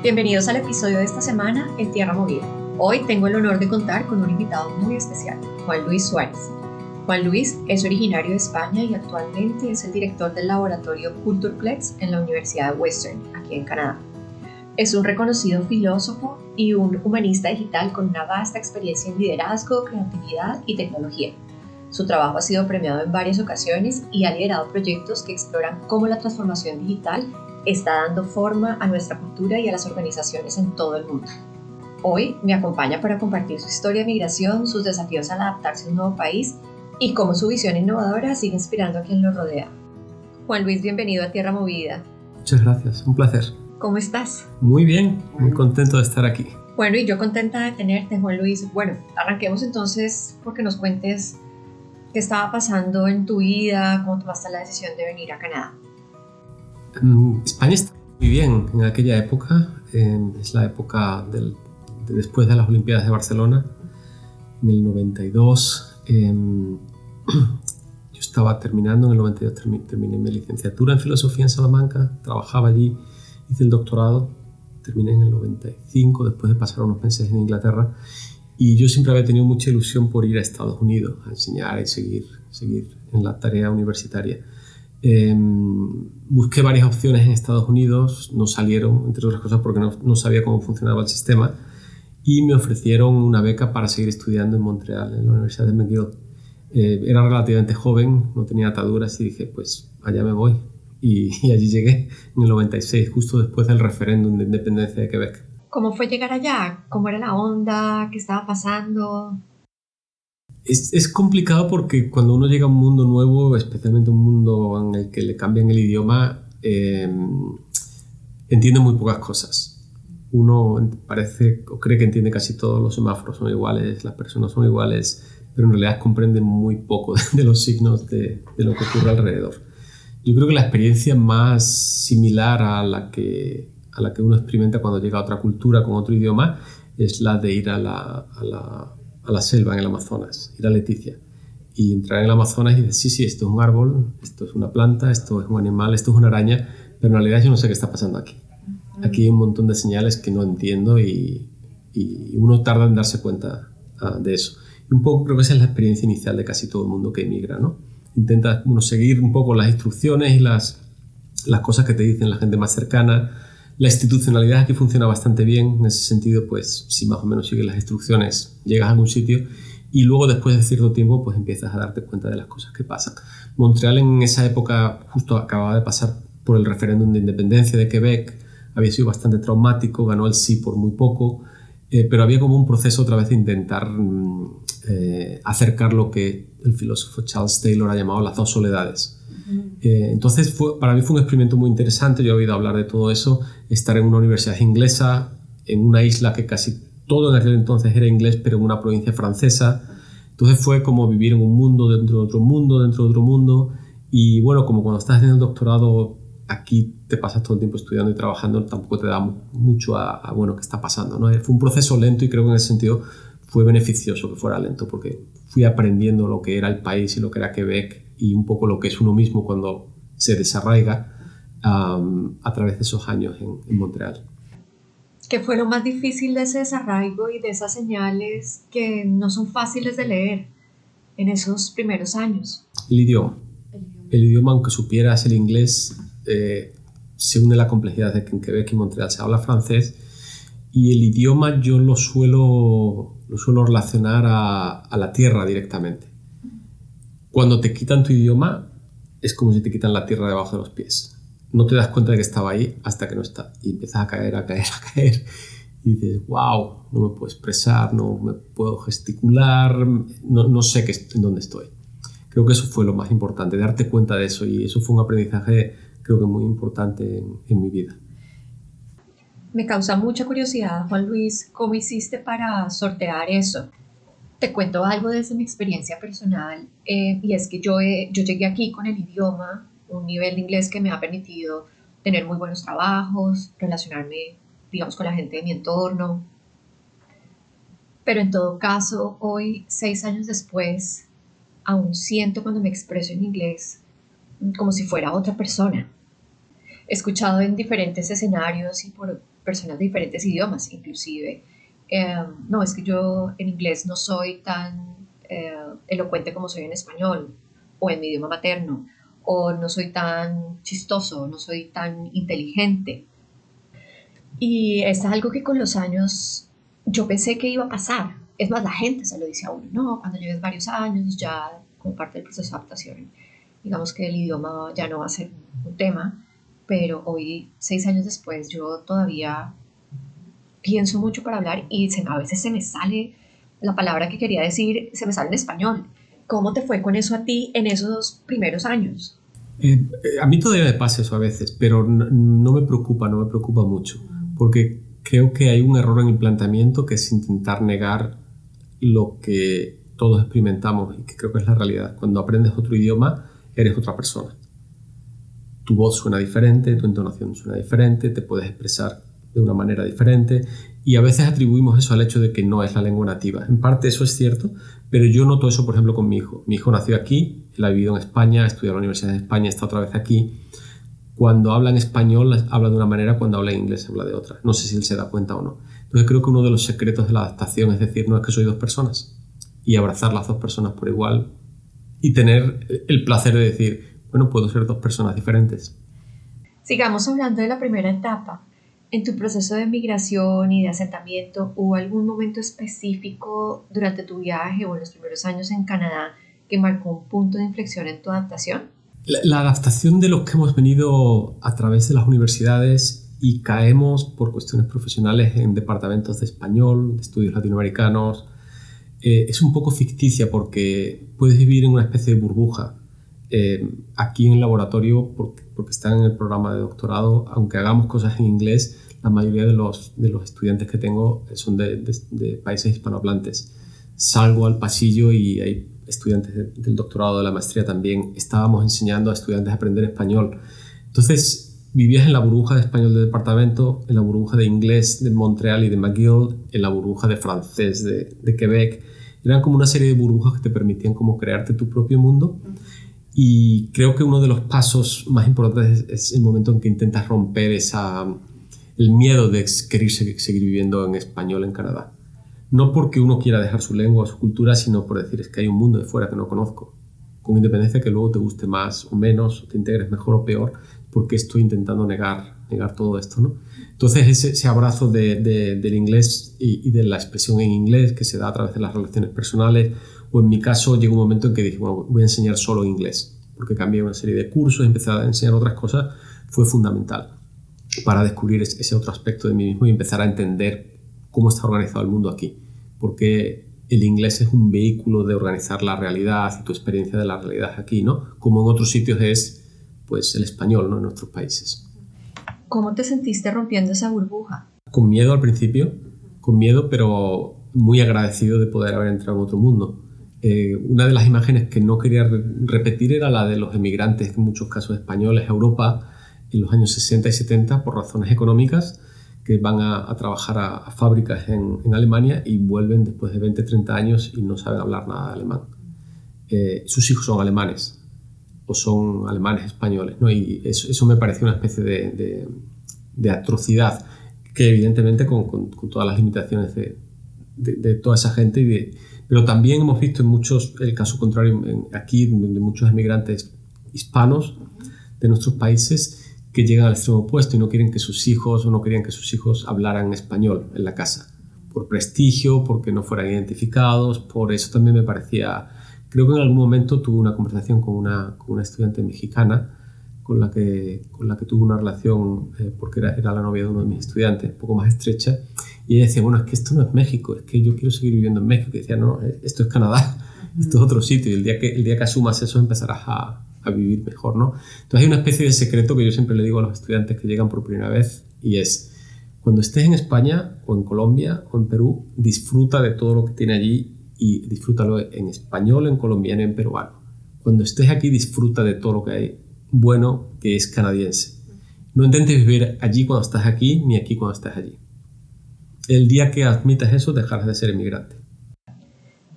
Bienvenidos al episodio de esta semana en Tierra Movida. Hoy tengo el honor de contar con un invitado muy especial, Juan Luis Suárez. Juan Luis es originario de España y actualmente es el director del laboratorio Cultureplex en la Universidad de Western, aquí en Canadá. Es un reconocido filósofo y un humanista digital con una vasta experiencia en liderazgo, creatividad y tecnología. Su trabajo ha sido premiado en varias ocasiones y ha liderado proyectos que exploran cómo la transformación digital está dando forma a nuestra cultura y a las organizaciones en todo el mundo. Hoy me acompaña para compartir su historia de migración, sus desafíos al adaptarse a un nuevo país y cómo su visión innovadora sigue inspirando a quien lo rodea. Juan Luis, bienvenido a Tierra Movida. Muchas gracias, un placer. ¿Cómo estás? Muy bien, muy contento de estar aquí. Bueno, y yo contenta de tenerte, Juan Luis. Bueno, arranquemos entonces porque nos cuentes qué estaba pasando en tu vida, cómo tomaste la decisión de venir a Canadá. España está muy bien en aquella época, es la época de después de las Olimpiadas de Barcelona, en el 92. Yo estaba terminando, en el 92 terminé mi licenciatura en Filosofía en Salamanca, trabajaba allí, hice el doctorado, terminé en el 95, después de pasar unos meses en Inglaterra, y yo siempre había tenido mucha ilusión por ir a Estados Unidos a enseñar y seguir en la tarea universitaria. Busqué varias opciones en Estados Unidos, no salieron, entre otras cosas porque no sabía cómo funcionaba el sistema, y me ofrecieron una beca para seguir estudiando en Montreal, en la Universidad de McGill. Era relativamente joven, no tenía ataduras y dije, pues allá me voy. Y allí llegué en el 96, justo después del referéndum de independencia de Quebec. ¿Cómo fue llegar allá? ¿Cómo era la onda? ¿Qué estaba pasando? Es complicado porque cuando uno llega a un mundo nuevo, especialmente un mundo en el que le cambian el idioma, entiende muy pocas cosas. Uno parece o cree que entiende casi todos, los semáforos son iguales, las personas son iguales, pero en realidad comprende muy poco de los signos de lo que ocurre alrededor. Yo creo que la experiencia más similar a la que uno experimenta cuando llega a otra cultura con otro idioma es la de ir a la selva en el Amazonas, ir a Leticia y entrar en el Amazonas y decir, sí, esto es un árbol, esto es una planta, esto es un animal, esto es una araña, pero en realidad yo no sé qué está pasando aquí. Aquí hay un montón de señales que no entiendo y uno tarda en darse cuenta de eso. Y un poco creo que esa es la experiencia inicial de casi todo el mundo que emigra, ¿no? Intenta seguir un poco las instrucciones y las cosas que te dicen la gente más cercana. La institucionalidad aquí funciona bastante bien, en ese sentido, pues si más o menos sigues las instrucciones, llegas a algún sitio y luego después de cierto tiempo pues empiezas a darte cuenta de las cosas que pasan. Montreal en esa época justo acababa de pasar por el referéndum de independencia de Quebec, había sido bastante traumático, ganó el sí por muy poco, pero había como un proceso otra vez de intentar acercar lo que el filósofo Charles Taylor ha llamado las dos soledades. Entonces para mí fue un experimento muy interesante, yo he oído hablar de todo eso, estar en una universidad inglesa, en una isla que casi todo en aquel entonces era inglés, pero en una provincia francesa. Entonces fue como vivir en un mundo dentro de otro mundo, dentro de otro mundo, y bueno, como cuando estás haciendo el doctorado aquí te pasas todo el tiempo estudiando y trabajando, tampoco te da mucho a bueno, qué está pasando, ¿no? Fue un proceso lento y creo que en ese sentido fue beneficioso que fuera lento porque fui aprendiendo lo que era el país y lo que era Quebec y un poco lo que es uno mismo cuando se desarraiga a través de esos años en Montreal. ¿Qué fue lo más difícil de ese desarraigo y de esas señales que no son fáciles de leer en esos primeros años? El idioma. El idioma, aunque supieras el inglés, se une la complejidad de que en Quebec y Montreal se habla francés y el idioma yo lo suelo relacionar a la tierra directamente. Cuando te quitan tu idioma es como si te quitan la tierra debajo de los pies. No te das cuenta de que estaba ahí hasta que no está y empiezas a caer y dices, wow, no me puedo expresar, no me puedo gesticular, no sé en dónde estoy. Creo que eso fue lo más importante, darte cuenta de eso, y eso fue un aprendizaje creo que muy importante en mi vida. Me causa mucha curiosidad, Juan Luis, ¿cómo hiciste para sortear eso? Te cuento algo desde mi experiencia personal, y es que yo llegué aquí con el idioma, un nivel de inglés que me ha permitido tener muy buenos trabajos, relacionarme, digamos, con la gente de mi entorno. Pero en todo caso, hoy, 6 años después, aún siento cuando me expreso en inglés como si fuera otra persona. He escuchado en diferentes escenarios y por personas de diferentes idiomas, inclusive. No, es que yo en inglés no soy tan elocuente como soy en español o en mi idioma materno, o no soy tan chistoso, no soy tan inteligente. Y es algo que con los años yo pensé que iba a pasar. Es más, la gente se lo dice a uno, no, cuando lleves varios años, ya como parte del proceso de adaptación, digamos que el idioma ya no va a ser un tema, pero hoy, 6 años después, yo todavía pienso mucho para hablar y a veces se me sale la palabra que quería decir, se me sale en español. ¿Cómo te fue con eso a ti en esos primeros años? A mí todavía me pasa eso a veces, pero no me preocupa, no me preocupa mucho, porque creo que hay un error en el planteamiento que es intentar negar lo que todos experimentamos y que creo que es la realidad. Cuando aprendes otro idioma, eres otra persona. Tu voz suena diferente, tu entonación suena diferente, te puedes expresar de una manera diferente y a veces atribuimos eso al hecho de que no es la lengua nativa. En parte eso es cierto, pero yo noto eso, por ejemplo, con mi hijo. Mi hijo nació aquí, él ha vivido en España, ha estudiado en la universidad en España, está otra vez aquí. Cuando habla en español, habla de una manera, cuando habla en inglés, habla de otra. No sé si él se da cuenta o no. Entonces creo que uno de los secretos de la adaptación es decir, no es que soy dos personas y abrazar las dos personas por igual y tener el placer de decir, bueno, puedo ser dos personas diferentes. Sigamos hablando de la primera etapa. En tu proceso de migración y de asentamiento, ¿hubo algún momento específico durante tu viaje o en los primeros años en Canadá que marcó un punto de inflexión en tu adaptación? La adaptación de los que hemos venido a través de las universidades y caemos por cuestiones profesionales en departamentos de español, de estudios latinoamericanos, es un poco ficticia porque puedes vivir en una especie de burbuja. Aquí en el laboratorio, porque están en el programa de doctorado, aunque hagamos cosas en inglés, la mayoría de los estudiantes que tengo son de países hispanohablantes. Salgo al pasillo y hay estudiantes del doctorado, de la maestría también. Estábamos enseñando a estudiantes a aprender español. Entonces, vivías en la burbuja de español de departamento, en la burbuja de inglés de Montreal y de McGill, en la burbuja de francés de Quebec. Eran como una serie de burbujas que te permitían como crearte tu propio mundo. Y creo que uno de los pasos más importantes es el momento en que intentas romper el miedo de querer seguir viviendo en español en Canadá. No porque uno quiera dejar su lengua o su cultura, sino por decir, es que hay un mundo de fuera que no conozco. Con independencia que luego te guste más o menos, o te integres mejor o peor, porque estoy intentando negar todo esto, ¿no? Entonces ese abrazo del inglés y de la expresión en inglés que se da a través de las relaciones personales, o en mi caso llegó un momento en que dije, bueno, voy a enseñar solo inglés, porque cambié una serie de cursos, empecé a enseñar otras cosas, fue fundamental para descubrir ese otro aspecto de mí mismo y empezar a entender cómo está organizado el mundo aquí, porque el inglés es un vehículo de organizar la realidad y tu experiencia de la realidad aquí, ¿no? Como en otros sitios es pues el español, ¿no? En otros países. ¿Cómo te sentiste rompiendo esa burbuja? Con miedo al principio, con miedo, pero muy agradecido de poder haber entrado en otro mundo. Una de las imágenes que no quería repetir era la de los emigrantes, en muchos casos españoles, a Europa en los años 60 y 70 por razones económicas, que van a trabajar a fábricas en Alemania y vuelven después de 20, 30 años y no saben hablar nada de alemán. Sus hijos son alemanes o son alemanes españoles, ¿no? Y eso me pareció una especie de atrocidad que evidentemente con todas las limitaciones de toda esa gente, pero también hemos visto el caso contrario aquí de muchos emigrantes hispanos de nuestros países que llegan al extremo opuesto y no quieren que sus hijos o no querían que sus hijos hablaran español en la casa por prestigio, porque no fueran identificados. Por eso también me parecía, creo que en algún momento tuve una conversación con una estudiante mexicana con la que tuve una relación porque era la novia de uno de mis estudiantes, un poco más estrecha, y ella decía, bueno, es que esto no es México, es que yo quiero seguir viviendo en México. Y decía, no, esto es Canadá, esto es otro sitio, y el día que asumas eso empezarás a vivir mejor, ¿no? Entonces hay una especie de secreto que yo siempre le digo a los estudiantes que llegan por primera vez, y es, cuando estés en España o en Colombia o en Perú, disfruta de todo lo que tiene allí y disfrútalo en español, en colombiano y en peruano. Cuando estés aquí, disfruta de todo lo que hay bueno que es canadiense. No intentes vivir allí cuando estás aquí, ni aquí cuando estás allí. El día que admitas eso, dejarás de ser inmigrante.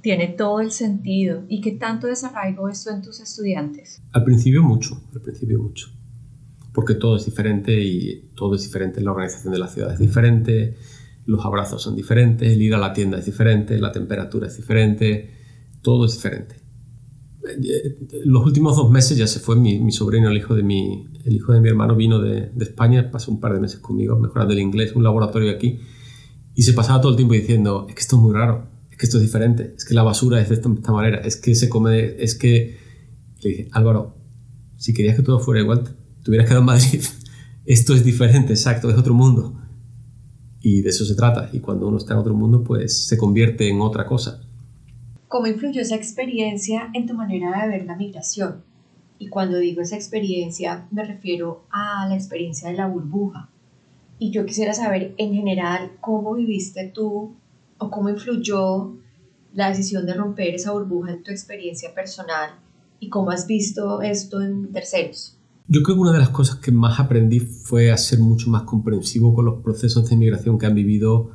Tiene todo el sentido. ¿Y qué tanto desarraigó esto en tus estudiantes? Al principio mucho. porque todo es diferente y todo es diferente, la organización de la ciudad es diferente, los abrazos son diferentes, el ir a la tienda es diferente, la temperatura es diferente, todo es diferente. Los últimos 2 meses ya se fue mi sobrino, el hijo de mi hermano vino de España, pasó un par de meses conmigo mejorando el inglés, un laboratorio aquí, y se pasaba todo el tiempo diciendo, es que esto es muy raro, es que esto es diferente, es que la basura es de esta manera, es que se come, es que... Le dije, Álvaro, si querías que todo fuera igual, te hubieras quedado en Madrid. Esto es diferente, exacto, es otro mundo. Y de eso se trata, y cuando uno está en otro mundo, pues se convierte en otra cosa. ¿Cómo influyó esa experiencia en tu manera de ver la migración? Y cuando digo esa experiencia, me refiero a la experiencia de la burbuja. Y yo quisiera saber, en general, cómo viviste tú o cómo influyó la decisión de romper esa burbuja en tu experiencia personal y cómo has visto esto en terceros. Yo creo que una de las cosas que más aprendí fue a ser mucho más comprensivo con los procesos de migración que han vivido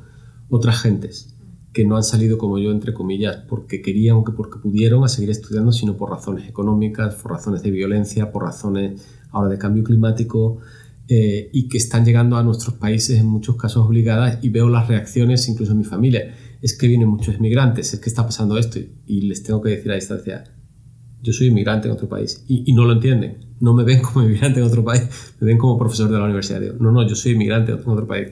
otras gentes, que no han salido como yo, entre comillas, porque querían o porque pudieron a seguir estudiando, sino por razones económicas, por razones de violencia, por razones ahora de cambio climático, y que están llegando a nuestros países en muchos casos obligadas, y veo las reacciones incluso en mi familia. Es que vienen muchos inmigrantes, es que está pasando esto, y les tengo que decir a distancia, yo soy inmigrante en otro país, y no lo entienden, no me ven como inmigrante en otro país, me ven como profesor de la universidad. Digo, no, yo soy inmigrante en otro país.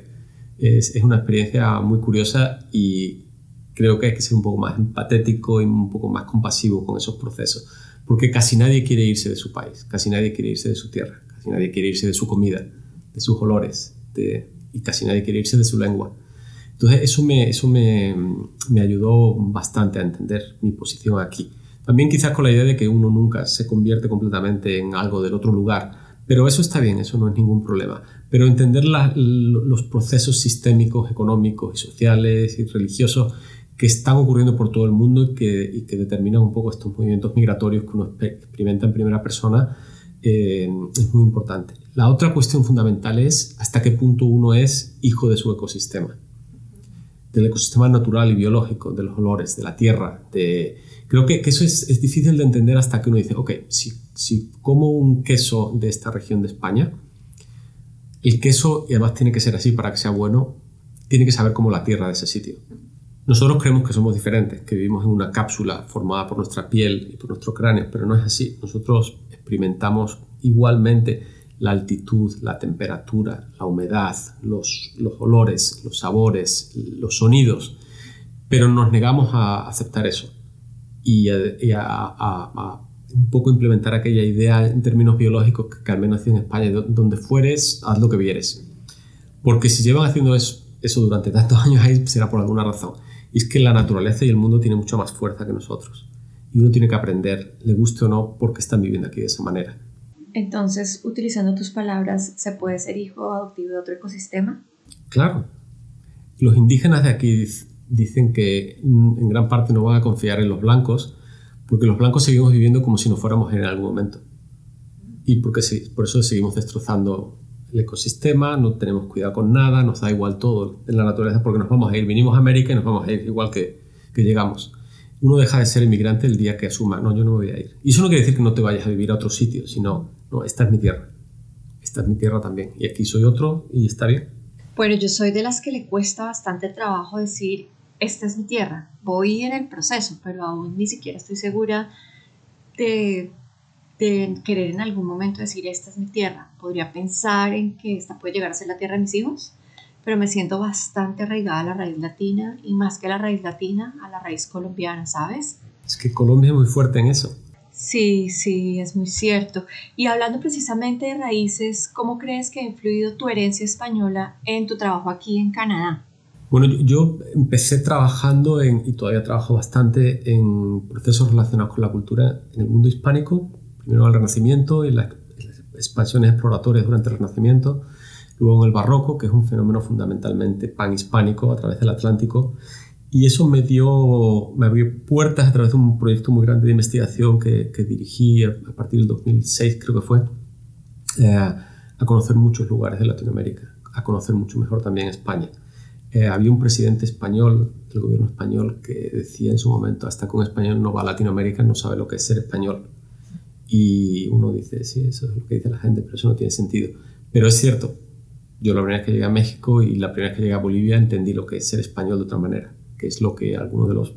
Es una experiencia muy curiosa y creo que hay que ser un poco más empatético y un poco más compasivo con esos procesos, porque casi nadie quiere irse de su país, casi nadie quiere irse de su tierra, casi nadie quiere irse de su comida, de sus olores, y casi nadie quiere irse de su lengua. Entonces eso me ayudó bastante a entender mi posición aquí. También quizás con la idea de que uno nunca se convierte completamente en algo del otro lugar, pero eso está bien, eso no es ningún problema. Pero entender los procesos sistémicos, económicos y sociales y religiosos que están ocurriendo por todo el mundo y que determinan un poco estos movimientos migratorios que uno experimenta en primera persona, es muy importante. La otra cuestión fundamental es hasta qué punto uno es hijo de su ecosistema, del ecosistema natural y biológico, de los olores, de la tierra. Creo que eso es difícil de entender hasta que uno dice, ok, si como un queso de esta región de España, el queso, y además tiene que ser así para que sea bueno, tiene que saber como la tierra de ese sitio. Nosotros creemos que somos diferentes, que vivimos en una cápsula formada por nuestra piel y por nuestro cráneo, pero no es así. Nosotros experimentamos igualmente la altitud, la temperatura, la humedad, los olores, los sabores, los sonidos, pero nos negamos a aceptar eso y a un poco implementar aquella idea en términos biológicos que al menos en España, donde fueres, haz lo que vieres. Porque si llevan haciendo eso durante tantos años ahí, será por alguna razón. Y es que la naturaleza y el mundo tienen mucha más fuerza que nosotros. Y uno tiene que aprender, le guste o no, porque están viviendo aquí de esa manera. Entonces, utilizando tus palabras, ¿se puede ser hijo adoptivo de otro ecosistema? Claro. Los indígenas de aquí dicen que en gran parte no van a confiar en los blancos, porque los blancos seguimos viviendo como si no fuéramos en algún momento. Y por eso seguimos destrozando el ecosistema, no tenemos cuidado con nada, nos da igual todo en la naturaleza porque nos vamos a ir. Vinimos a América y nos vamos a ir igual que llegamos. Uno deja de ser inmigrante el día que asuma, no, yo no me voy a ir. Y eso no quiere decir que no te vayas a vivir a otro sitio, sino, no, esta es mi tierra. Esta es mi tierra también. Y aquí soy otro y está bien. Bueno, yo soy de las que le cuesta bastante trabajo decir, esta es mi tierra. Voy en el proceso, pero aún ni siquiera estoy segura de querer en algún momento decir, esta es mi tierra. Podría pensar en que esta puede llegar a ser la tierra de mis hijos, pero me siento bastante arraigada a la raíz latina y más que a la raíz latina, a la raíz colombiana, ¿sabes? Es que Colombia es muy fuerte en eso. Sí, es muy cierto. Y hablando precisamente de raíces, ¿cómo crees que ha influido tu herencia española en tu trabajo aquí en Canadá? Bueno, yo empecé trabajando y todavía trabajo bastante en procesos relacionados con la cultura en el mundo hispánico, primero el Renacimiento y las expansiones exploratorias durante el Renacimiento, luego en el Barroco, que es un fenómeno fundamentalmente panhispánico a través del Atlántico, y eso me abrió puertas a través de un proyecto muy grande de investigación que dirigí a partir del 2006, creo que fue, a conocer muchos lugares de Latinoamérica, a conocer mucho mejor también España. Había un presidente español, del gobierno español, que decía en su momento, hasta que un español no va a Latinoamérica no sabe lo que es ser español. Y uno dice, sí, eso es lo que dice la gente, pero eso no tiene sentido. Pero es cierto, yo la primera vez que llegué a México y la primera vez que llegué a Bolivia entendí lo que es ser español de otra manera, que es lo que algunos de los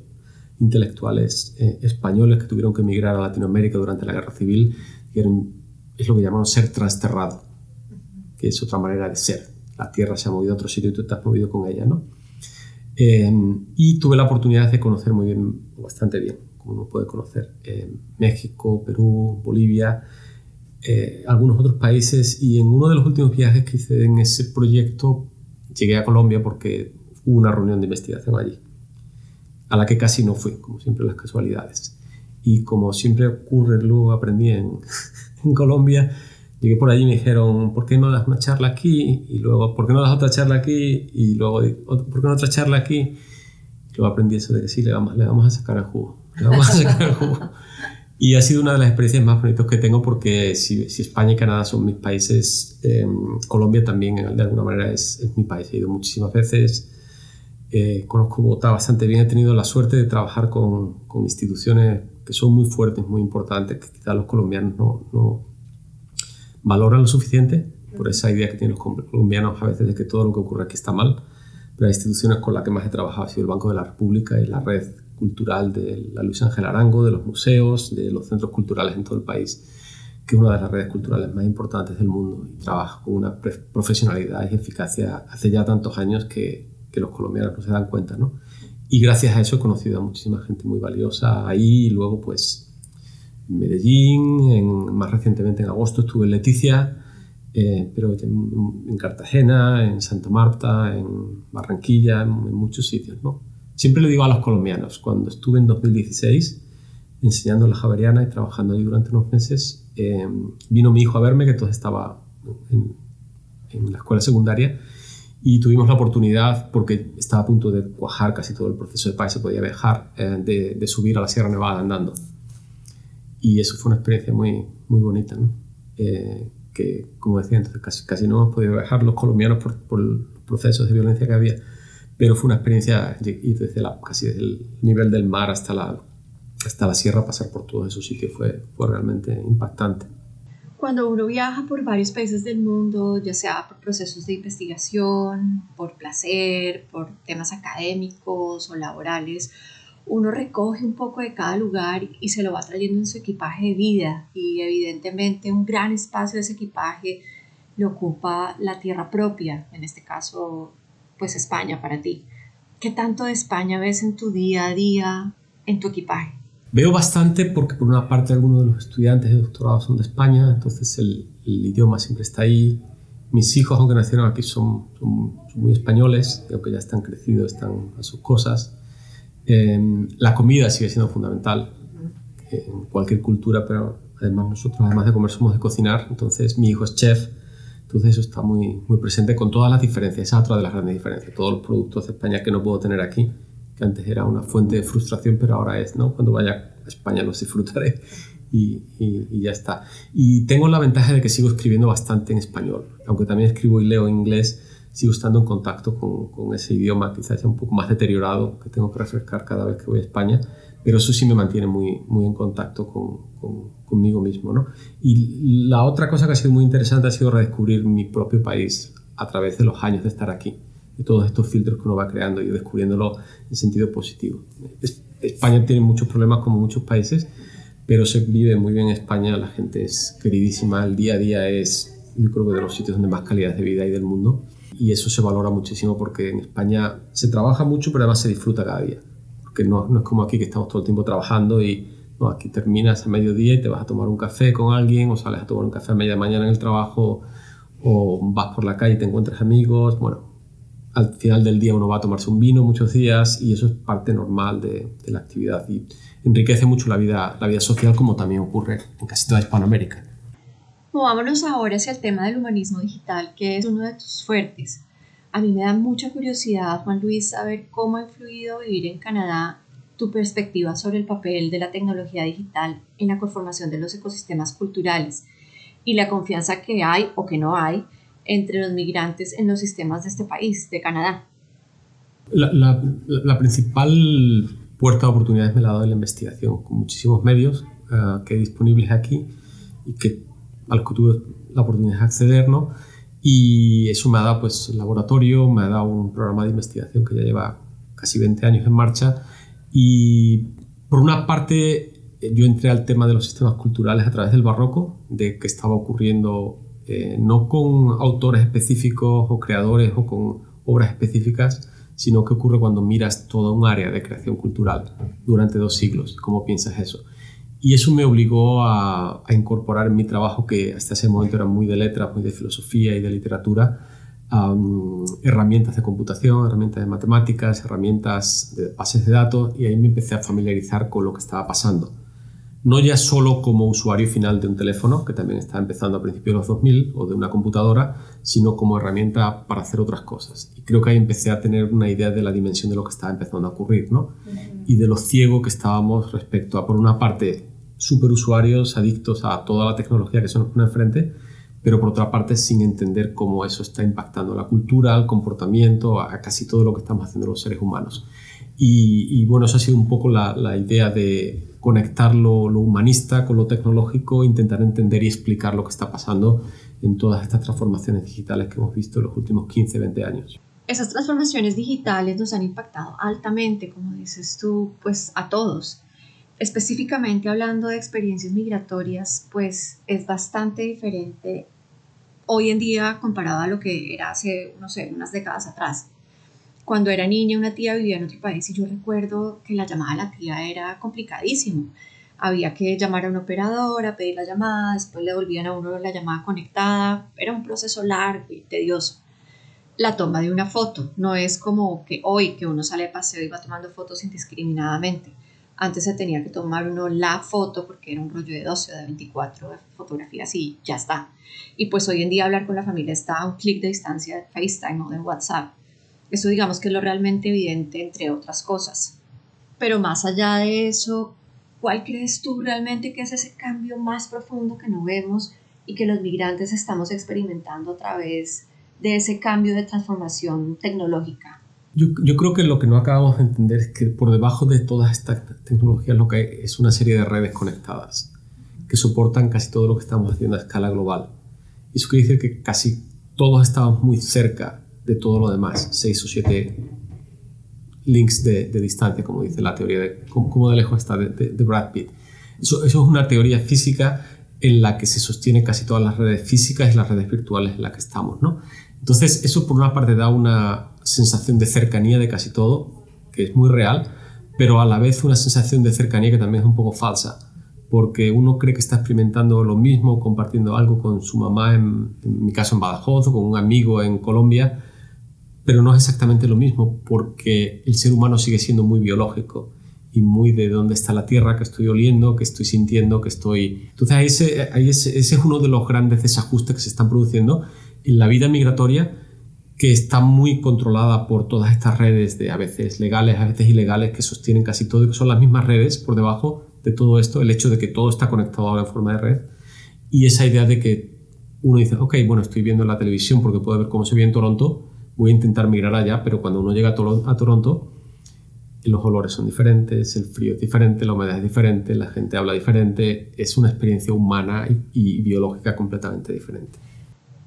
intelectuales españoles que tuvieron que emigrar a Latinoamérica durante la Guerra Civil dijeron, es lo que llamaron ser transterrado, que es otra manera de ser. La tierra se ha movido a otro sitio y tú te has movido con ella, ¿no? Y tuve la oportunidad de conocer muy bien, bastante bien, como uno puede conocer, México, Perú, Bolivia, algunos otros países, y en uno de los últimos viajes que hice en ese proyecto llegué a Colombia porque hubo una reunión de investigación allí, a la que casi no fui, como siempre las casualidades. Y como siempre ocurre, luego aprendí en Colombia, llegué por allí y me dijeron, ¿por qué no das una charla aquí? Y luego, ¿por qué no das otra charla aquí? Y luego, ¿por qué no otra charla aquí? Y luego aprendí eso de que sí, le vamos a sacar el jugo. Le vamos a sacar el jugo. Y ha sido una de las experiencias más bonitas que tengo porque si España y Canadá son mis países, Colombia también de alguna manera es mi país. He ido muchísimas veces, conozco Bogotá bastante bien, he tenido la suerte de trabajar con instituciones que son muy fuertes, muy importantes, que quizás los colombianos no valoran lo suficiente por esa idea que tienen los colombianos a veces de que todo lo que ocurre aquí está mal. Pero las instituciones con las que más he trabajado ha sido el Banco de la República y la red cultural de la Luis Ángel Arango, de los museos, de los centros culturales en todo el país, que es una de las redes culturales más importantes del mundo y trabaja con una profesionalidad y eficacia hace ya tantos años que los colombianos no se dan cuenta, ¿no? Y gracias a eso he conocido a muchísima gente muy valiosa ahí, y luego pues en Medellín, más recientemente en agosto estuve en Leticia, pero en Cartagena, en Santa Marta, en Barranquilla, en muchos sitios, ¿no? Siempre le digo a los colombianos, cuando estuve en 2016 enseñando la Javeriana y trabajando ahí durante unos meses, vino mi hijo a verme, que entonces estaba en la escuela secundaria, y tuvimos la oportunidad, porque estaba a punto de cuajar casi todo el proceso de paz, se podía viajar, de subir a la Sierra Nevada andando. Y eso fue una experiencia muy, muy bonita, ¿no? Que, como decía, entonces casi no hemos podido viajar los colombianos por los procesos de violencia que había, pero fue una experiencia ir casi desde el nivel del mar hasta la sierra, pasar por todos esos sitios fue realmente impactante. Cuando uno viaja por varios países del mundo, ya sea por procesos de investigación, por placer, por temas académicos o laborales, uno recoge un poco de cada lugar y se lo va trayendo en su equipaje de vida, y evidentemente un gran espacio de ese equipaje lo ocupa la tierra propia, en este caso pues España para ti. ¿Qué tanto de España ves en tu día a día, en tu equipaje? Veo bastante porque por una parte algunos de los estudiantes de doctorado son de España, entonces el idioma siempre está ahí. Mis hijos, aunque nacieron aquí, son muy españoles, aunque ya están crecidos, están a sus cosas. La comida sigue siendo fundamental en cualquier cultura, pero además nosotros, además de comer, somos de cocinar, entonces mi hijo es chef, entonces eso está muy, muy presente con todas las diferencias. Esa es otra de las grandes diferencias, todos los productos de España que no puedo tener aquí, que antes era una fuente de frustración, pero ahora es, ¿no? Cuando vaya a España los disfrutaré y ya está. Y tengo la ventaja de que sigo escribiendo bastante en español, aunque también escribo y leo en inglés, sigo estando en contacto con ese idioma, quizás ya un poco más deteriorado, que tengo que refrescar cada vez que voy a España, pero eso sí me mantiene muy, muy en contacto conmigo mismo, ¿no? Y la otra cosa que ha sido muy interesante ha sido redescubrir mi propio país a través de los años de estar aquí, de todos estos filtros que uno va creando y descubriéndolo en sentido positivo. España tiene muchos problemas como muchos países, pero se vive muy bien en España, la gente es queridísima, el día a día es, yo creo que de los sitios donde más calidad de vida hay del mundo, y eso se valora muchísimo porque en España se trabaja mucho, pero además se disfruta cada día, porque no es como aquí que estamos todo el tiempo trabajando y no, aquí terminas a mediodía y te vas a tomar un café con alguien, o sales a tomar un café a media mañana en el trabajo, o vas por la calle y te encuentras amigos. Bueno, al final del día uno va a tomarse un vino muchos días y eso es parte normal de la actividad y enriquece mucho la vida social, como también ocurre en casi toda Hispanoamérica. Movámonos ahora hacia el tema del humanismo digital, que es uno de tus fuertes. A mí me da mucha curiosidad, Juan Luis, saber cómo ha influido vivir en Canadá tu perspectiva sobre el papel de la tecnología digital en la conformación de los ecosistemas culturales y la confianza que hay o que no hay entre los migrantes en los sistemas de este país, de Canadá. La principal puertas de oportunidades me la ha dado en la investigación, con muchísimos medios que hay disponibles aquí y a los que tuve la oportunidad de acceder, ¿no? Y eso me ha dado pues, el laboratorio, me ha dado un programa de investigación que ya lleva casi 20 años en marcha. Y por una parte, yo entré al tema de los sistemas culturales a través del barroco, de que estaba ocurriendo no con autores específicos o creadores o con obras específicas, sino que ocurre cuando miras toda un área de creación cultural durante 2 siglos. ¿Cómo piensas eso? Y eso me obligó a incorporar en mi trabajo, que hasta ese momento era muy de letras, muy de filosofía y de literatura, herramientas de computación, herramientas de matemáticas, herramientas de bases de datos, y ahí me empecé a familiarizar con lo que estaba pasando. No ya solo como usuario final de un teléfono, que también estaba empezando a principios de los 2000, o de una computadora, sino como herramienta para hacer otras cosas. Y creo que ahí empecé a tener una idea de la dimensión de lo que estaba empezando a ocurrir, ¿no? Y de lo ciego que estábamos respecto a, por una parte, superusuarios adictos a toda la tecnología que se nos pone enfrente, pero por otra parte sin entender cómo eso está impactando la cultura, el comportamiento, a casi todo lo que estamos haciendo los seres humanos. Y bueno, eso ha sido un poco la idea de conectar lo humanista con lo tecnológico, intentar entender y explicar lo que está pasando en todas estas transformaciones digitales que hemos visto en los últimos 15, 20 años. Esas transformaciones digitales nos han impactado altamente, como dices tú, pues a todos. Específicamente hablando de experiencias migratorias, pues es bastante diferente hoy en día comparado a lo que era hace, no sé, unas décadas atrás. Cuando era niña, una tía vivía en otro país y yo recuerdo que la llamada a la tía era complicadísimo. Había que llamar a una operadora, pedir la llamada, después le volvían a uno la llamada conectada. Era un proceso largo y tedioso. La toma de una foto no es como que hoy que uno sale de paseo y va tomando fotos indiscriminadamente. Antes se tenía que tomar uno la foto porque era un rollo de 12 o de 24 fotografías y ya está. Y pues hoy en día hablar con la familia está a un clic de distancia de FaceTime o de WhatsApp. Eso digamos que es lo realmente evidente, entre otras cosas. Pero más allá de eso, ¿cuál crees tú realmente que es ese cambio más profundo que no vemos y que los migrantes estamos experimentando a través de ese cambio de transformación tecnológica? Yo creo que lo que no acabamos de entender es que por debajo de todas estas tecnologías lo que hay es una serie de redes conectadas que soportan casi todo lo que estamos haciendo a escala global. Eso quiere decir que casi todos estamos muy cerca de todo lo demás, 6 o 7 links de distancia, como dice la teoría de cómo de lejos está de Brad Pitt. Eso es una teoría física en la que se sostiene casi todas las redes físicas y las redes virtuales en las que estamos, ¿no? Entonces, eso por una parte da una sensación de cercanía de casi todo, que es muy real, pero a la vez una sensación de cercanía que también es un poco falsa, porque uno cree que está experimentando lo mismo, compartiendo algo con su mamá, en mi caso en Badajoz, o con un amigo en Colombia, pero no es exactamente lo mismo, porque el ser humano sigue siendo muy biológico y muy de dónde está la tierra, que estoy oliendo, que estoy sintiendo, que estoy... Entonces ese es uno de los grandes desajustes que se están produciendo en la vida migratoria, que está muy controlada por todas estas redes de a veces legales, a veces ilegales, que sostienen casi todo, y que son las mismas redes por debajo de todo esto, el hecho de que todo está conectado ahora en forma de red, y esa idea de que uno dice, ok, bueno, estoy viendo la televisión porque puedo ver cómo se ve en Toronto, voy a intentar migrar allá, pero cuando uno llega a Toronto, los olores son diferentes, el frío es diferente, la humedad es diferente, la gente habla diferente, es una experiencia humana y biológica completamente diferente.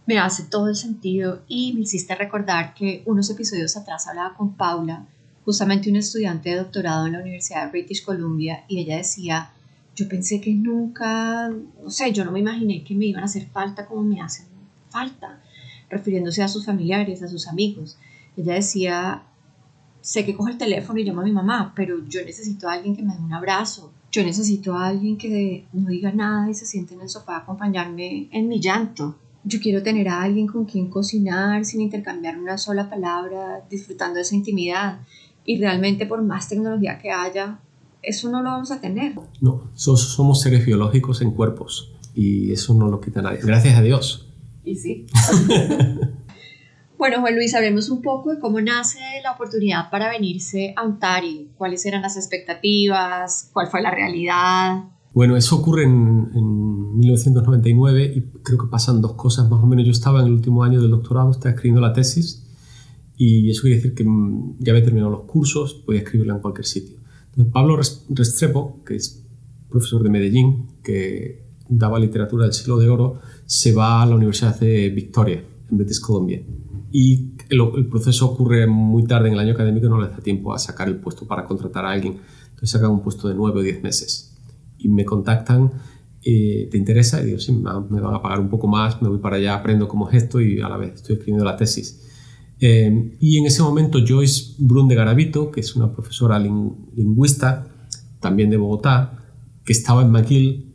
Me hace todo el sentido y me hiciste recordar que unos episodios atrás hablaba con Paula, justamente una estudiante de doctorado en la Universidad de British Columbia, y ella decía, yo pensé que nunca, no sé, yo no me imaginé que me iban a hacer falta como me hacen falta, refiriéndose a sus familiares, a sus amigos. Ella decía, sé que cojo el teléfono y llamo a mi mamá, pero yo necesito a alguien que me dé un abrazo, yo necesito a alguien que no diga nada y se siente en el sofá a acompañarme en mi llanto. Yo quiero tener a alguien con quien cocinar sin intercambiar una sola palabra, disfrutando de esa intimidad. Y realmente por más tecnología que haya, eso no lo vamos a tener. No, somos seres biológicos en cuerpos y eso no lo quita nadie. Gracias a Dios. Y sí. Bueno, Juan Luis, hablemos un poco de cómo nace la oportunidad para venirse a Ontario. ¿Cuáles eran las expectativas? ¿Cuál fue la realidad? Bueno, eso ocurre en 1999 y creo que pasan 2 cosas más o menos. Yo estaba en el último año del doctorado, estaba escribiendo la tesis y eso quiere decir que ya había terminado los cursos, podía escribirla en cualquier sitio. Entonces, Pablo Restrepo, que es profesor de Medellín, que daba literatura del siglo de oro, se va a la Universidad de Victoria, en British Columbia. Y el proceso ocurre muy tarde en el año académico y no le da tiempo a sacar el puesto para contratar a alguien. Entonces sacan un puesto de 9 o 10 meses. Y me contactan, ¿te interesa? Y digo, sí, me van a pagar un poco más, me voy para allá, aprendo cómo es esto y a la vez estoy escribiendo la tesis. Y en ese momento Joyce Brun de Garavito, que es una profesora lingüista, también de Bogotá, que estaba en McGill,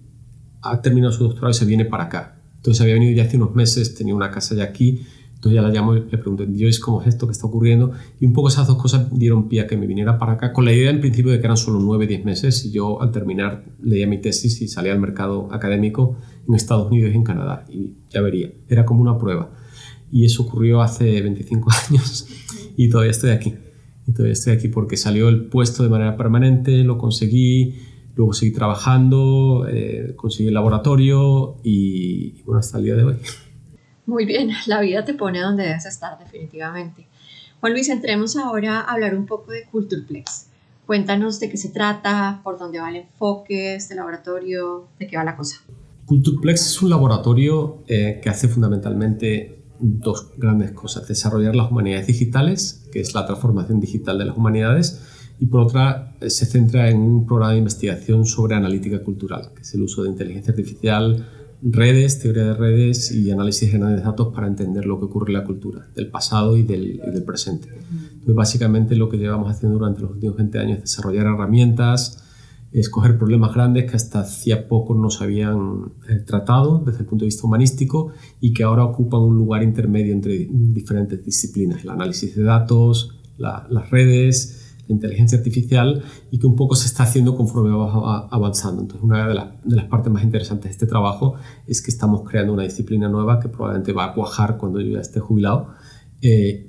ha terminado su doctorado y se viene para acá. Entonces había venido ya hace unos meses, tenía una casa ya aquí, entonces ya la llamo y le pregunto, Joyce, ¿cómo es esto que está ocurriendo? Y un poco esas dos cosas dieron pie a que me viniera para acá, con la idea en principio de que eran solo 9 o 10 meses, y yo al terminar leía mi tesis y salía al mercado académico en Estados Unidos y en Canadá, y ya vería, era como una prueba. Y eso ocurrió hace 25 años y todavía estoy aquí. Y todavía estoy aquí porque salió el puesto de manera permanente, lo conseguí, luego seguí trabajando, conseguí el laboratorio y bueno, hasta el día de hoy. Muy bien, la vida te pone donde debes estar definitivamente. Juan Luis, entremos ahora a hablar un poco de Culturplex. Cuéntanos de qué se trata, por dónde va el enfoque de este laboratorio, de qué va la cosa. Culturplex es un laboratorio que hace fundamentalmente dos grandes cosas: desarrollar las humanidades digitales, que es la transformación digital de las humanidades, y por otra se centra en un programa de investigación sobre analítica cultural, que es el uso de inteligencia artificial, redes, teoría de redes y análisis de grandes datos para entender lo que ocurre en la cultura, del pasado y del presente. Entonces, básicamente lo que llevamos haciendo durante los últimos 20 años es desarrollar herramientas, escoger problemas grandes que hasta hacía poco no se habían tratado desde el punto de vista humanístico y que ahora ocupan un lugar intermedio entre diferentes disciplinas: el análisis de datos, las redes, la inteligencia artificial, y que un poco se está haciendo conforme va avanzando. Entonces, una de las partes más interesantes de este trabajo es que estamos creando una disciplina nueva que probablemente va a cuajar cuando yo ya esté jubilado,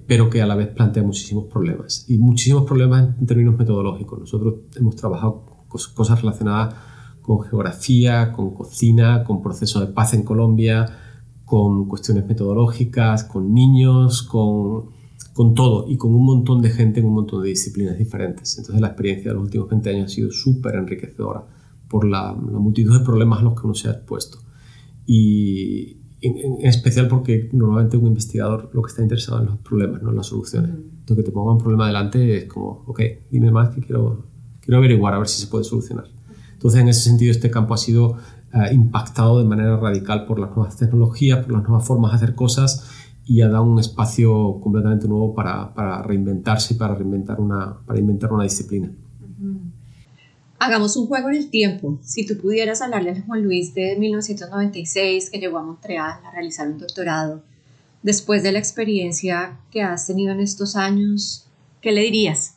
pero que a la vez plantea muchísimos problemas en términos metodológicos. Nosotros hemos trabajado cosas relacionadas con geografía, con cocina, con procesos de paz en Colombia, con cuestiones metodológicas, con niños, con todo, y con un montón de gente en un montón de disciplinas diferentes. Entonces la experiencia de los últimos 20 años ha sido súper enriquecedora por la multitud de problemas a los que uno se ha expuesto. Y en especial porque normalmente un investigador lo que está interesado en los problemas, no en las soluciones. Entonces, que te ponga un problema delante es como, ok, dime más, que quiero averiguar a ver si se puede solucionar. Entonces, en ese sentido, este campo ha sido impactado de manera radical por las nuevas tecnologías, por las nuevas formas de hacer cosas, y ha dado un espacio completamente nuevo para reinventarse y para inventar una disciplina. Hagamos un juego en el tiempo. Si tú pudieras hablarle a Juan Luis de 1996, que llegó a Montreal a realizar un doctorado, después de la experiencia que has tenido en estos años, ¿qué le dirías?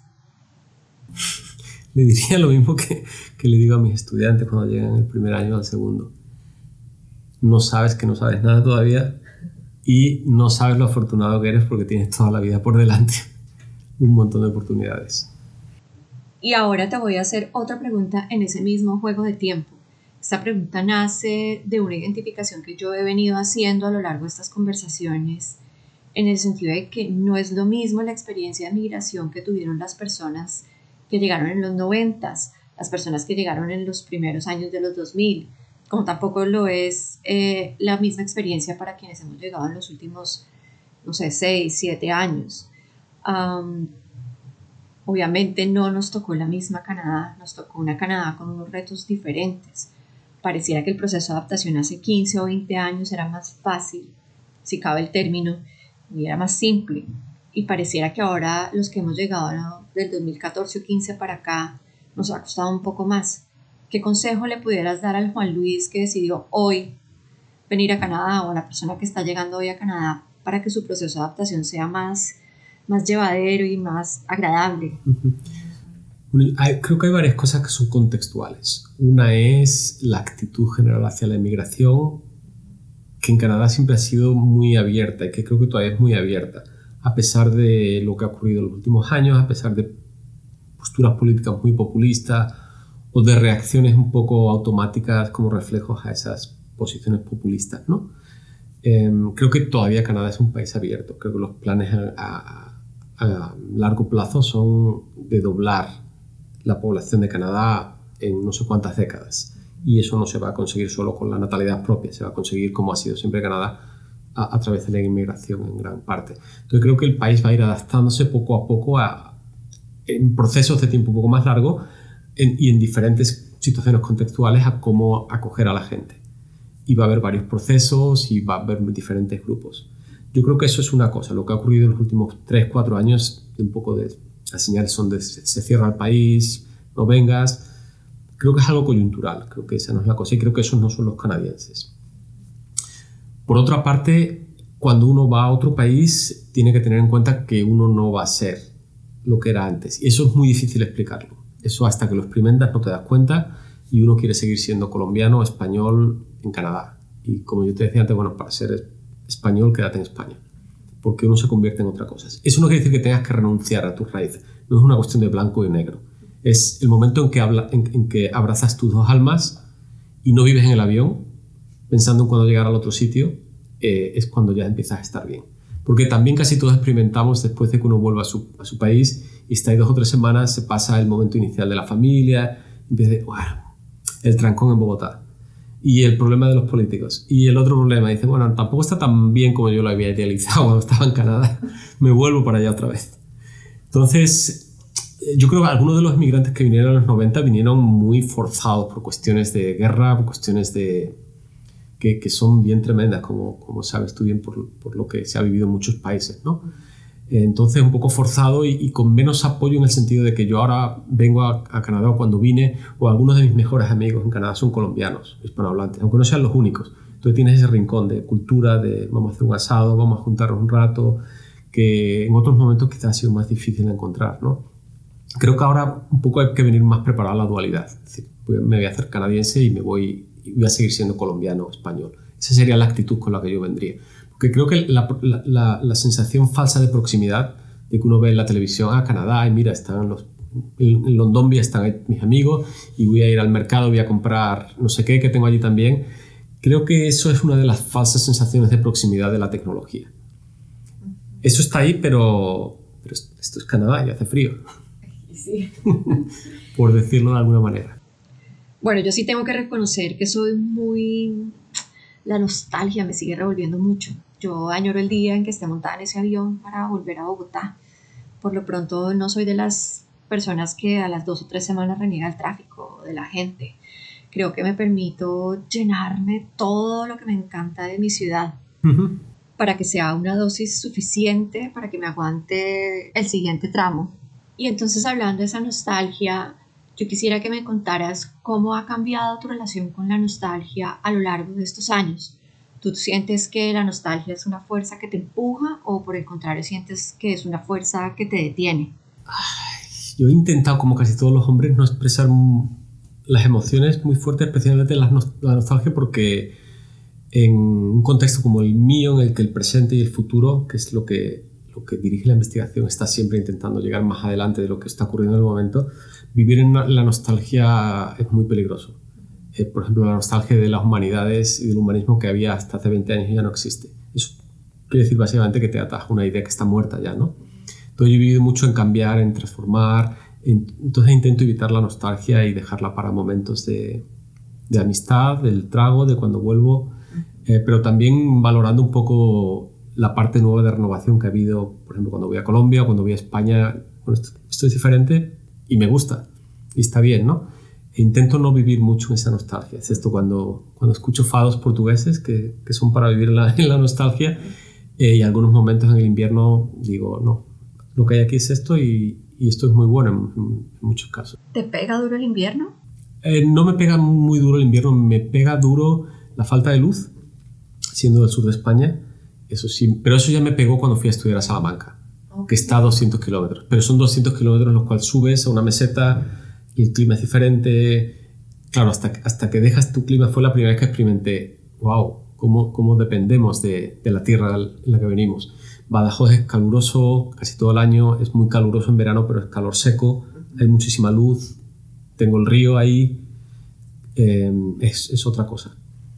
Le diría lo mismo que le digo a mis estudiantes cuando llegan el primer año al segundo. No sabes que no sabes nada todavía y no sabes lo afortunado que eres porque tienes toda la vida por delante. Un montón de oportunidades. Y ahora te voy a hacer otra pregunta en ese mismo juego de tiempo. Esta pregunta nace de una identificación que yo he venido haciendo a lo largo de estas conversaciones, en el sentido de que no es lo mismo la experiencia de migración que tuvieron las personas que llegaron en los 90s, las personas que llegaron en los primeros años de los 2000, como tampoco lo es la misma experiencia para quienes hemos llegado en los últimos, 6, 7 años. Obviamente no nos tocó la misma Canadá, nos tocó una Canadá con unos retos diferentes. Pareciera que el proceso de adaptación hace 15 o 20 años era más fácil, si cabe el término, y era más simple. Y pareciera que ahora los que hemos llegado del 2014 o 15 para acá nos ha costado un poco más. ¿Qué consejo le pudieras dar al Juan Luis que decidió hoy venir a Canadá, o a la persona que está llegando hoy a Canadá, para que su proceso de adaptación sea más llevadero y más agradable? Creo que hay varias cosas que son contextuales. Una es la actitud general hacia la inmigración, que en Canadá siempre ha sido muy abierta y que creo que todavía es muy abierta, a pesar de lo que ha ocurrido en los últimos años, a pesar de posturas políticas muy populistas o de reacciones un poco automáticas como reflejos a esas posiciones populistas, ¿no? Creo que todavía Canadá es un país abierto. Creo que los planes a largo plazo son de doblar la población de Canadá en no sé cuántas décadas. Y eso no se va a conseguir solo con la natalidad propia, se va a conseguir, como ha sido siempre Canadá, a través de la inmigración en gran parte. Entonces creo que el país va a ir adaptándose poco a poco en procesos de tiempo un poco más largos y en diferentes situaciones contextuales a cómo acoger a la gente. Y va a haber varios procesos y va a haber diferentes grupos. Yo creo que eso es una cosa. Lo que ha ocurrido en los últimos 3-4 años, un poco de las señales son de se cierra el país, no vengas. Creo que es algo coyuntural, creo que esa no es la cosa y creo que esos no son los canadienses. Por otra parte, cuando uno va a otro país, tiene que tener en cuenta que uno no va a ser lo que era antes. Y eso es muy difícil explicarlo. Eso hasta que lo experimentas no te das cuenta y uno quiere seguir siendo colombiano o español en Canadá. Y como yo te decía antes, bueno, para ser español quédate en España, porque uno se convierte en otra cosa. Eso no quiere decir que tengas que renunciar a tus raíces. No es una cuestión de blanco y negro. Es el momento en que abrazas tus dos almas y no vives en el avión pensando en cuando llegar al otro sitio, es cuando ya empiezas a estar bien. Porque también casi todos experimentamos después de que uno vuelva a su país y está ahí 2 o 3 semanas, se pasa el momento inicial de la familia, empieza el trancón en Bogotá y el problema de los políticos. Y el otro problema, dice, bueno, tampoco está tan bien como yo lo había idealizado cuando estaba en Canadá, me vuelvo para allá otra vez. Entonces, yo creo que algunos de los inmigrantes que vinieron en los 90 vinieron muy forzados por cuestiones de guerra, por cuestiones que son bien tremendas, como sabes tú bien por lo que se ha vivido en muchos países, ¿no? Entonces un poco forzado y con menos apoyo en el sentido de que yo ahora vengo a Canadá o cuando vine, o algunos de mis mejores amigos en Canadá son colombianos, hispanohablantes, aunque no sean los únicos. Entonces tienes ese rincón de cultura, de vamos a hacer un asado, vamos a juntarnos un rato, que en otros momentos quizás ha sido más difícil de encontrar, ¿no? Creo que ahora un poco hay que venir más preparado a la dualidad. Es decir, me voy a hacer canadiense y voy a seguir siendo colombiano o español. Esa sería la actitud con la que yo vendría. Porque creo que la sensación falsa de proximidad, de que uno ve en la televisión, Canadá, y mira, están en Londonville están ahí mis amigos, y voy a ir al mercado, voy a comprar no sé qué que tengo allí también. Creo que eso es una de las falsas sensaciones de proximidad de la tecnología. Eso está ahí, pero esto es Canadá y hace frío. Sí. Por decirlo de alguna manera. Bueno, yo sí tengo que reconocer que soy la nostalgia me sigue revolviendo mucho. Yo añoro el día en que esté montada en ese avión para volver a Bogotá. Por lo pronto no soy de las personas que a las 2 o 3 semanas reniega el tráfico de la gente. Creo que me permito llenarme todo lo que me encanta de mi ciudad. Uh-huh. Para que sea una dosis suficiente para que me aguante el siguiente tramo. Y entonces, hablando de esa nostalgia, yo quisiera que me contaras cómo ha cambiado tu relación con la nostalgia a lo largo de estos años. ¿Tú sientes que la nostalgia es una fuerza que te empuja o por el contrario sientes que es una fuerza que te detiene? Yo he intentado, como casi todos los hombres, no expresar las emociones muy fuertes, especialmente la nostalgia, porque en un contexto como el mío, en el que el presente y el futuro, que es lo que dirige la investigación, está siempre intentando llegar más adelante de lo que está ocurriendo en el momento, vivir en la nostalgia es muy peligroso. Por ejemplo, la nostalgia de las humanidades y del humanismo que había hasta hace 20 años ya no existe. Eso quiere decir básicamente que te atas a una idea que está muerta ya, ¿no? Entonces yo he vivido mucho en cambiar, en transformar, entonces intento evitar la nostalgia y dejarla para momentos de amistad, del trago, de cuando vuelvo, pero también valorando un poco la parte nueva de renovación que ha habido, por ejemplo, cuando voy a Colombia, cuando voy a España. Bueno, esto es diferente y me gusta, y está bien, ¿no? Intento no vivir mucho en esa nostalgia. Es esto cuando escucho fados portugueses que son para vivir en la nostalgia, y algunos momentos en el invierno digo, no, lo que hay aquí es esto y esto es muy bueno en muchos casos. ¿Te pega duro el invierno? No me pega muy duro el invierno, me pega duro la falta de luz, siendo del sur de España, eso sí, pero eso ya me pegó cuando fui a estudiar a Salamanca, okay, que está a 200 kilómetros, pero son 200 kilómetros en los cuales subes a una meseta y el clima es diferente. Claro, hasta que dejas tu clima fue la primera vez que experimenté, wow, cómo dependemos de la tierra en la que venimos. Badajoz es caluroso casi todo el año, es muy caluroso en verano, pero es calor seco, hay muchísima luz, tengo el río ahí, es otra cosa.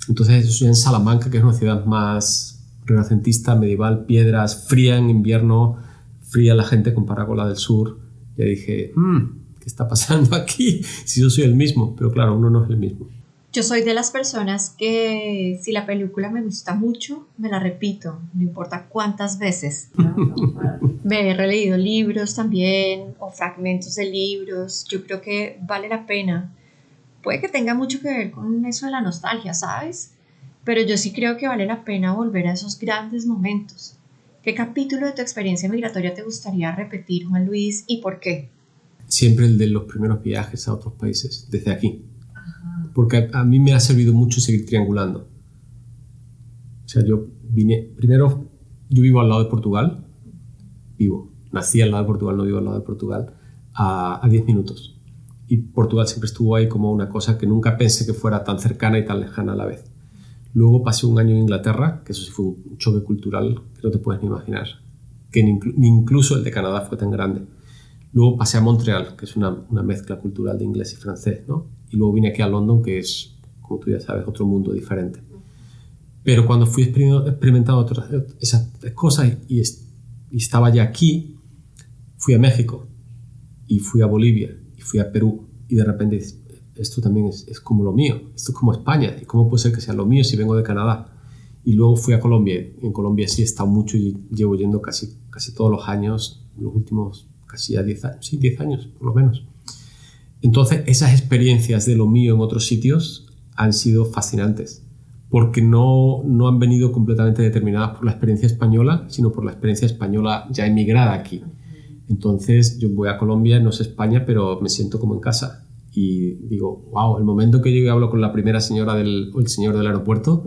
Entonces eso ya en Salamanca, que es una ciudad más renacentista, medieval, piedras, fría en invierno, fría la gente comparada con la del sur, ya dije, ¿qué está pasando aquí? Si yo soy el mismo, pero claro, uno no es el mismo. Yo soy de las personas que si la película me gusta mucho, me la repito, no importa cuántas veces. Me he releído libros también o fragmentos de libros. Yo creo que vale la pena. Puede que tenga mucho que ver con eso de la nostalgia, ¿sabes? Pero yo sí creo que vale la pena volver a esos grandes momentos. ¿Qué capítulo de tu experiencia migratoria te gustaría repetir, Juan Luis, y por qué? Siempre el de los primeros viajes a otros países, desde aquí. Porque a mí me ha servido mucho seguir triangulando. O sea, yo vivo al lado de Portugal, nací al lado de Portugal, no vivo al lado de Portugal, a 10 minutos. Y Portugal siempre estuvo ahí como una cosa que nunca pensé que fuera tan cercana y tan lejana a la vez. Luego pasé un año en Inglaterra, que eso sí fue un choque cultural que no te puedes ni imaginar, que ni incluso el de Canadá fue tan grande. Luego pasé a Montreal, que es una mezcla cultural de inglés y francés, ¿no? Y luego vine aquí a London, que es, como tú ya sabes, otro mundo diferente. Pero cuando fui experimentando esas cosas y estaba ya aquí, fui a México y fui a Bolivia y fui a Perú y de repente esto también es como lo mío, esto es como España, y cómo puede ser que sea lo mío si vengo de Canadá. Y luego fui a Colombia, en Colombia sí he estado mucho y llevo yendo casi todos los años, los últimos casi ya 10 años, sí, 10 años por lo menos. Entonces esas experiencias de lo mío en otros sitios han sido fascinantes, porque no han venido completamente determinadas por la experiencia española, sino por la experiencia española ya emigrada aquí. Entonces yo voy a Colombia, no es España, pero me siento como en casa. Y digo, wow, el momento que yo hablo con la primera señora o el señor del aeropuerto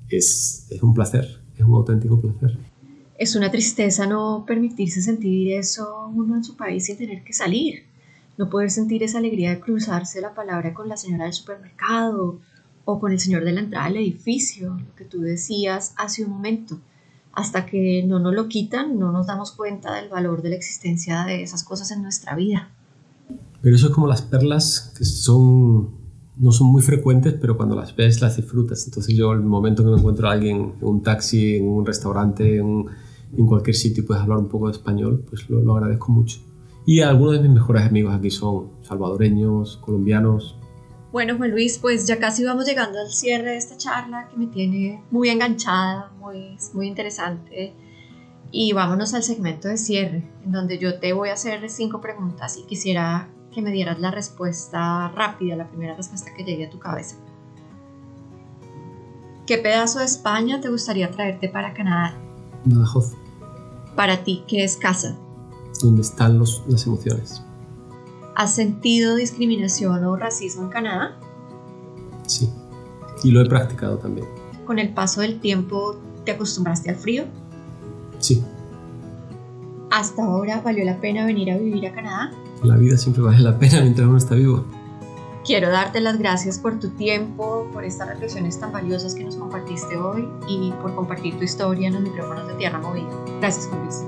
es un placer, es un auténtico placer. Es una tristeza no permitirse sentir eso uno en su país sin tener que salir. No poder sentir esa alegría de cruzarse la palabra con la señora del supermercado o con el señor de la entrada del edificio, lo que tú decías hace un momento. Hasta que no nos lo quitan, no nos damos cuenta del valor de la existencia de esas cosas en nuestra vida. Pero eso es como las perlas que no son muy frecuentes, pero cuando las ves las disfrutas. Entonces yo, el momento que me encuentro a alguien en un taxi, en un restaurante, en cualquier sitio y puedes hablar un poco de español, pues lo agradezco mucho. Y algunos de mis mejores amigos aquí son salvadoreños, colombianos. Bueno, Juan Luis, pues ya casi vamos llegando al cierre de esta charla que me tiene muy enganchada, muy interesante. Y vámonos al segmento de cierre, en donde yo te voy a hacer 5 preguntas y quisiera que me dieras la respuesta rápida, la primera respuesta que llegue a tu cabeza. ¿Qué pedazo de España te gustaría traerte para Canadá? Badajoz. Para ti, ¿qué es casa? Donde están las emociones. ¿Has sentido discriminación o racismo en Canadá? Sí, y lo he practicado también. ¿Con el paso del tiempo te acostumbraste al frío? Sí. ¿Hasta ahora valió la pena venir a vivir a Canadá? La vida siempre vale la pena mientras uno está vivo. Quiero darte las gracias por tu tiempo, por estas reflexiones tan valiosas que nos compartiste hoy y por compartir tu historia en los micrófonos de Tierra Movida. Gracias, Juan Luis.